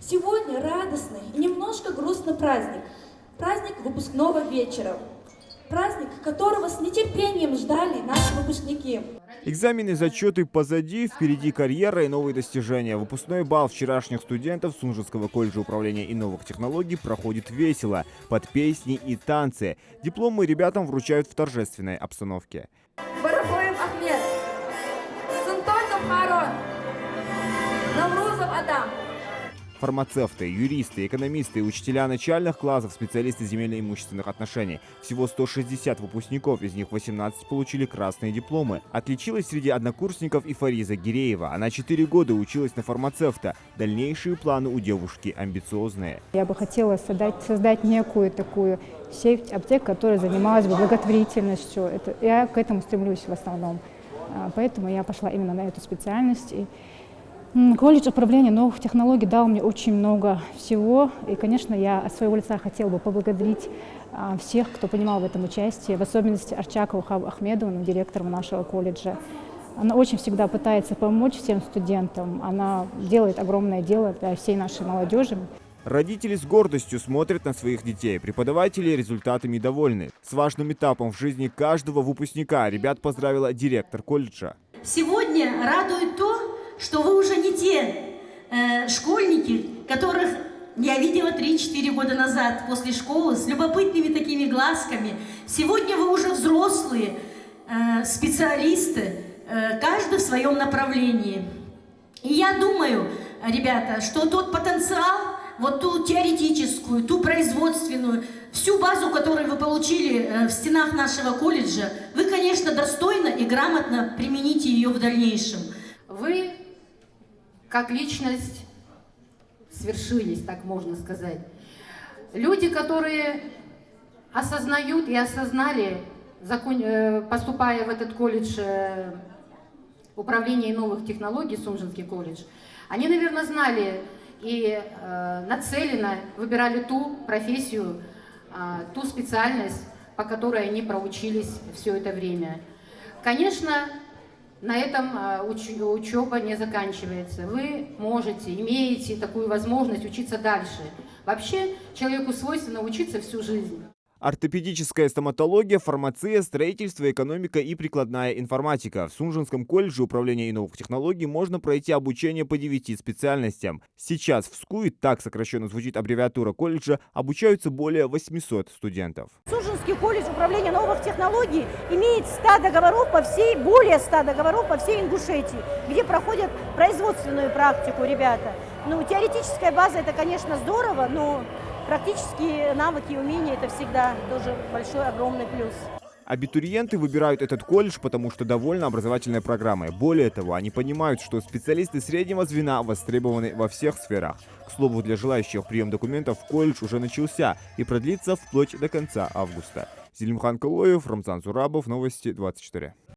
Сегодня радостный и немножко грустный праздник. Праздник выпускного вечера. Праздник, которого с нетерпением ждали наши выпускники. Экзамены и зачеты позади, впереди карьера и новые достижения. Выпускной бал вчерашних студентов Сунжинского колледжа управления и новых технологий проходит весело, под песни и танцы. Дипломы ребятам вручают в торжественной обстановке. Барахоев Ахмед, Сунтонов Харон, Наврузов Адам. Фармацевты, юристы, экономисты, учителя начальных классов, специалисты земельно-имущественных отношений. Всего 160 выпускников, из них 18 получили красные дипломы. Отличилась среди однокурсников и Фариза Гиреева. Она 4 года училась на фармацевта. Дальнейшие планы у девушки амбициозные. Я бы хотела создать некую такую сеть аптек, которая занималась бы благотворительностью. Я к этому стремлюсь в основном. Поэтому я пошла именно на эту специальность. Колледж управления новых технологий дал мне очень много всего. И, конечно, я от своего лица хотела бы поблагодарить всех, кто принимал в этом участие, в особенности Арчакову Хаву Ахмедовну, директору нашего колледжа. Она очень всегда пытается помочь всем студентам. Она делает огромное дело для всей нашей молодежи. Родители с гордостью смотрят на своих детей. Преподаватели результатами довольны. С важным этапом в жизни каждого выпускника ребят поздравила директор колледжа. Сегодня радует то, что вы уже не те школьники, которых я видела 3-4 года назад после школы с любопытными такими глазками. Сегодня вы уже взрослые специалисты, каждый в своем направлении. И я думаю, ребята, что тот потенциал, вот ту теоретическую, ту производственную, всю базу, которую вы получили в стенах нашего колледжа, вы, конечно, достойно и грамотно примените ее в дальнейшем. Вы, как личность, свершились, так можно сказать. Люди, которые осознают и осознали, поступая в этот колледж управления новых технологий, Сунжинский колледж, они, наверное, знали и нацеленно выбирали ту профессию, ту специальность, по которой они проучились все это время. Конечно, на этом учеба не заканчивается. Вы можете, имеете такую возможность учиться дальше. Вообще, человеку свойственно учиться всю жизнь. Ортопедическая стоматология, фармация, строительство, экономика и прикладная информатика. В Сунжинском колледже управления и новых технологий можно пройти обучение по 9 специальностям. Сейчас в СКУИ, так сокращенно звучит аббревиатура колледжа, обучаются более 800 студентов. Сунжинский колледж управления новых технологий имеет более 100 договоров по всей Ингушетии, где проходят производственную практику ребята. Теоретическая база — это, конечно, здорово, но практические навыки и умения — это всегда тоже большой, огромный плюс. Абитуриенты выбирают этот колледж, потому что довольны образовательной программой. Более того, они понимают, что специалисты среднего звена востребованы во всех сферах. К слову, для желающих прием документов в колледж уже начался и продлится вплоть до конца августа. Зелимхан Калоев, Рамзан Зурабов, Новости 24.